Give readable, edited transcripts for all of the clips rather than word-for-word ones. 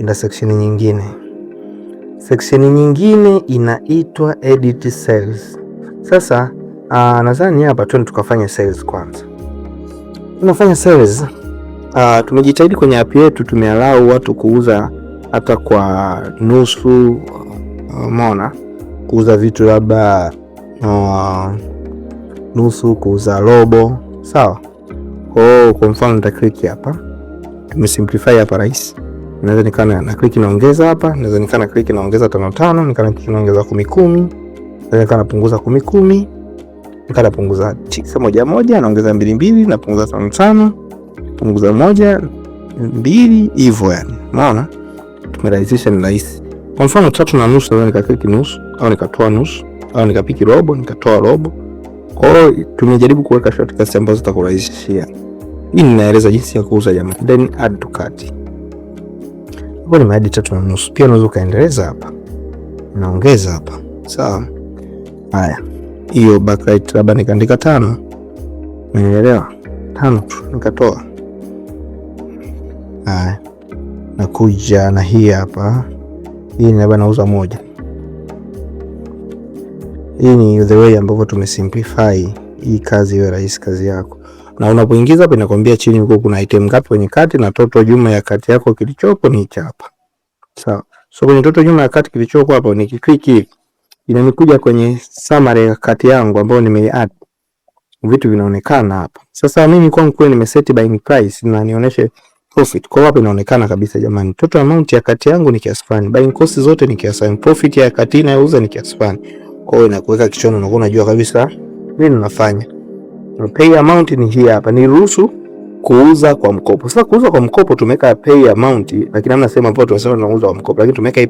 ina section nyingine. Section nyingine inaitwa edit sales. Sasa nadhani hapa tu tukafanya sales kwanza. Tunafanya sales. Tumejitahidi kwenye app yetu, tumeallow watu kuuza hata kwa nusu, umeona, kuuza vitu labda nusu, kuuza robo, sawa. Kwa mfano nita click hapa, tumesimplify hapa rahisi. Naweza nikana na click naongeza hapa, naweza nikana click naongeza 5, nikana click naongeza 10, naweza nikana punguza 10, nikana punguza 1 naongeza 2, napunguza 5, punguza 1, 2, hivyo yani. Unaona? Tumerahisisha, ni rahisi. Kwa mfano 3.5 naweza nikaklik nusu au nikatoa nusu au nikapiki robo nikatoa robo. Kwa hiyo tumejaribu kuweka shortcuts ambazo zitakurahisishia. Hii ninaeleza jinsi ya kuuza jamani. Then add to cart. Hapo ni add 3.5. Pia unaweza kaendeleza hapa. Naongeza hapa. Sawa. Haya. Hiyo backlight labda nikaandika 5. Umeelewa? 5 tu nikatoa. Haya. Nakuja na hii hapa. Hii ni labda nauza 1. Hii ni the way ambavyo tumesimplify hii kazi iwe rahisi kazi yako. Na unapoingiza hapa inakwambia chini huko kuna item ngapi kwenye kati na total jumla ya kati yako kilichopo ni hapa. Sawa. So kwenye total jumla ya kati kilichopo hapa nikiklik hivi inanikuja kwenye summary ya kati yangu ambayo nimeadd. Vitu vinaonekana hapa. Sasa mimi kwangu kweli nimeset buying price na nionyeshe profit. Kwa hapa inaonekana kabisa jamani. Total amount ya kati yangu ni kiasi fulani. Buying cost zote ni kiasi fulani. Profit ya kati inayouza ni kiasi fulani. Kwa hiyo inakuweka kichwani, unakuwa unajua kabisa nini unafanya. Pay amount ni hii hapa. Ni ruhusu kuuza kwa mkopo. Sasa kuuza kwa mkopo tumeweka pay amount, lakini hamna sema hapo tunasema tunauza kwa mkopo. Lakini tumeweka hii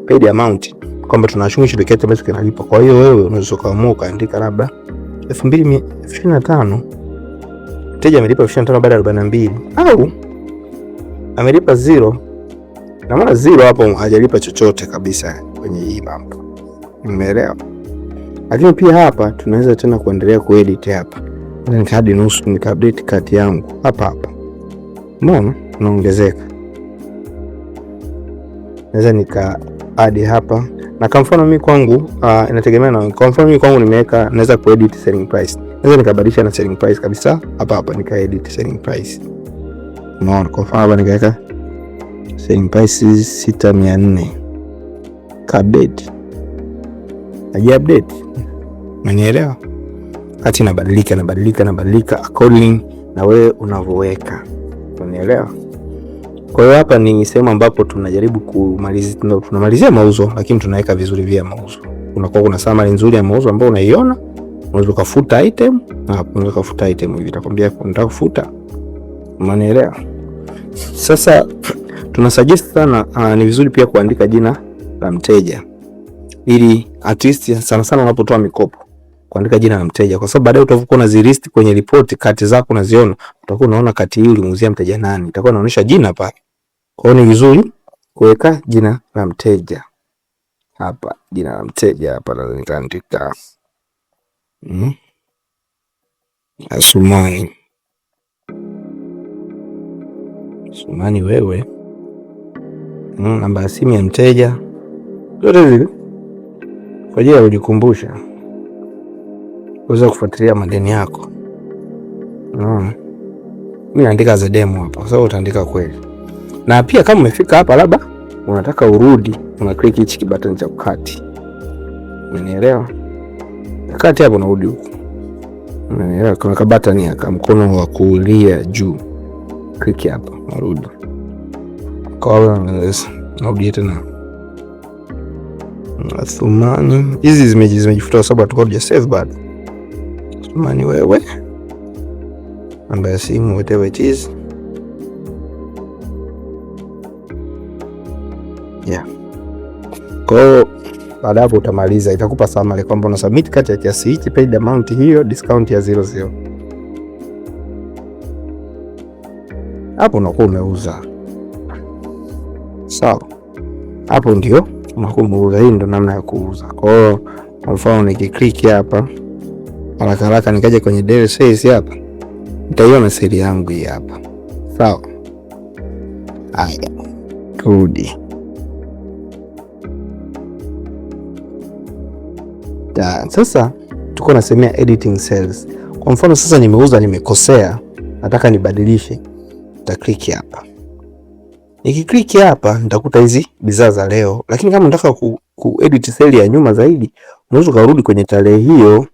paid amount kwamba tunashunga shilingi kiasi ambacho kinalipa. Kwa hiyo wewe unaweza kuamua kaandika labda 2025. Mteja amelipa 25 baada ya 42 au amelipa 0. Na maana 0 hapo hajalipa chochote kabisa kwenye hii mambo. Umeelewa? Lakini pia hapa tunaweza tena kuendelea kuedit hapa. Na nikadi nusu nika-update kati yangu hapa. Umeona? Unaongezeka. Naweza nika-add hapa. Na kwa mfano mimi kwangu inategemea na kwa mfano mimi kwangu nimeweka naweza kuedit selling price. Naweza nikabadilisha na selling price kabisa. Hapa nika-edit selling price. Unaona? Kwa mfano hapa nikaweka selling price 6400. Ka-update. Update. Unanielewa? Kati inabadilika according na wewe unavyoweka. Unanielewa? Kwa hiyo hapa ni sehemu ambapo tunajaribu tunamalizia mauzo, lakini tunaweka vizuri vya mauzo. Unakuwa kuna summary nzuri ya mauzo ambayo unaiona. Unaweza kufuta item, unaweza kufuta item hivi itakwambia unataka kufuta. Unanielewa? Sasa tunasuggest sana ni vizuri pia kuandika jina la mteja. Ili at least sana unapotoa mikopo kuandika jina la mteja, kwa sababu baadaye utakuwa unazilist kwenye report kati zako unaziona, utakuwa unaona kati hii ulimuuzia mteja nani, itakuwa inaonyesha jina pale. Kwa hiyo ni vizuri kuweka jina la mteja hapa. Jina la mteja hapa na nitaandika Asumani wewe. Namba ya simu ya mteja. Yote hivi kwa ajili ya kujikumbusha uweze kufuatilia madeni yako. Mimi naandika za demo hapa kwa sababu utaandika kweli. Na pia kama umefika hapa labda unataka urudi, una click hichi button cha kukati. Unanielewa? Kati hapo unarudi huko. Unanielewa? Kuna button ya mkono wa kulia juu. Click hapa, unarudi. Kwa hiyo unarudi tena. Asumani. Hizi zimejifuta sababu hatukuwa tuja save bado. Asumani wewe. Namba ya simu whatever it is. Yeah. Kwa hiyo baada hapo utamaliza, itakupa summary kwamba una submit kati ya kiasi hiki, paid amount hiyo, discount ya 00. Hapo unakuwa umeuza. Sawa. Hapo ndio unakuwa umeuza. Hii ndio namna ya kuuza. Kwa hiyo kwa mfano nikiklik hapa haraka nikaje kwenye daily sales hapa, nitaiona sale yangu hii hapa. Sawa. Haya. turudi. Sasa tuko nasemea editing sales. Kwa mfano sasa nimeuza, nimekosea, nataka nibadilishe, nita click hapa. Nikiklik hapa nitakuta hizi bidhaa za leo, lakini kama nataka kuedit sale ya nyuma zaidi, unaweza kurudi kwenye tarehe hiyo.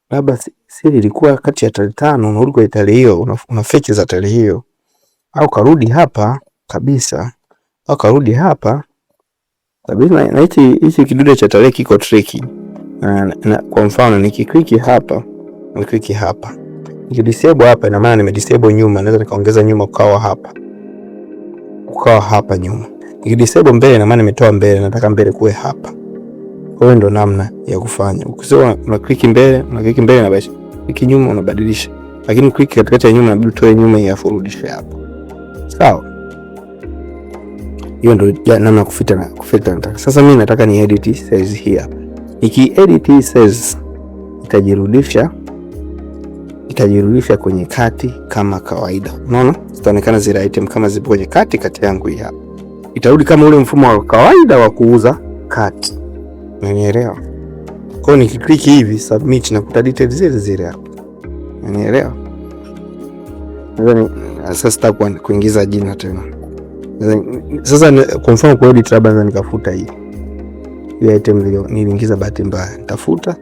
Labda sale ilikuwa kati ya tarehe 5, unarudi kwenye tarehe hiyo, una fetch za tarehe hiyo, au karudi hapa kabisa, au karudi hapa kabisa. Na hichi kidude cha tarehe kiko tricky. Na kwa mfano nikiklik hapa, nikiklik hapa, nikidisable hapa, ina maana nimedisable nyuma, naweza nikaongeza nyuma ukawa hapa nyuma. Nikidisable mbele, ina maana nimetoa mbele, nataka mbele kuwe hapa. Kwa hiyo ndo namna ya kufanya. Ukisema una click mbele na basi click nyuma unabadilisha, lakini click katikati ya nyuma inabidi utoe nyuma ya kurudisha hapo. Sawa, hiyo ndo namna kufuta nataka. Sasa mimi nataka ni edit sales hii hapa. Niki edit sales itajirudisha kwenye kati kama kawaida. Unaona? Zitaonekana zile item kama zipo kwenye kati yangu hii hapa. Itarudi kama ule mfumo wa kawaida wa kuuza kati. Unanielewa? Kwa hiyo nikiklik hivi submit na kuta details zile hapa. Unanielewa? Sasa sitaki kuingiza jina tena. Sasa kwa mfano kwa edit labda nikafuta hii item niliingiza bahati mbaya, nitafuta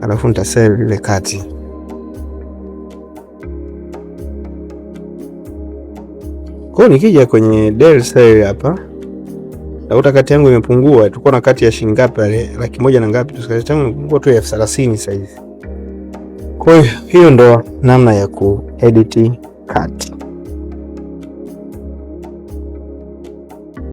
alafu nitasave ile kati. Kwa nikija kwenye del sale hapa, nakuta kati yangu imepungua. Tulikuwa na kati ya shilingi ngapi pale? 100,000 na ngapi? Kati yangu imepungua tu 30,000 sasa hivi. Kwa hiyo ndo namna ya kuedit kati.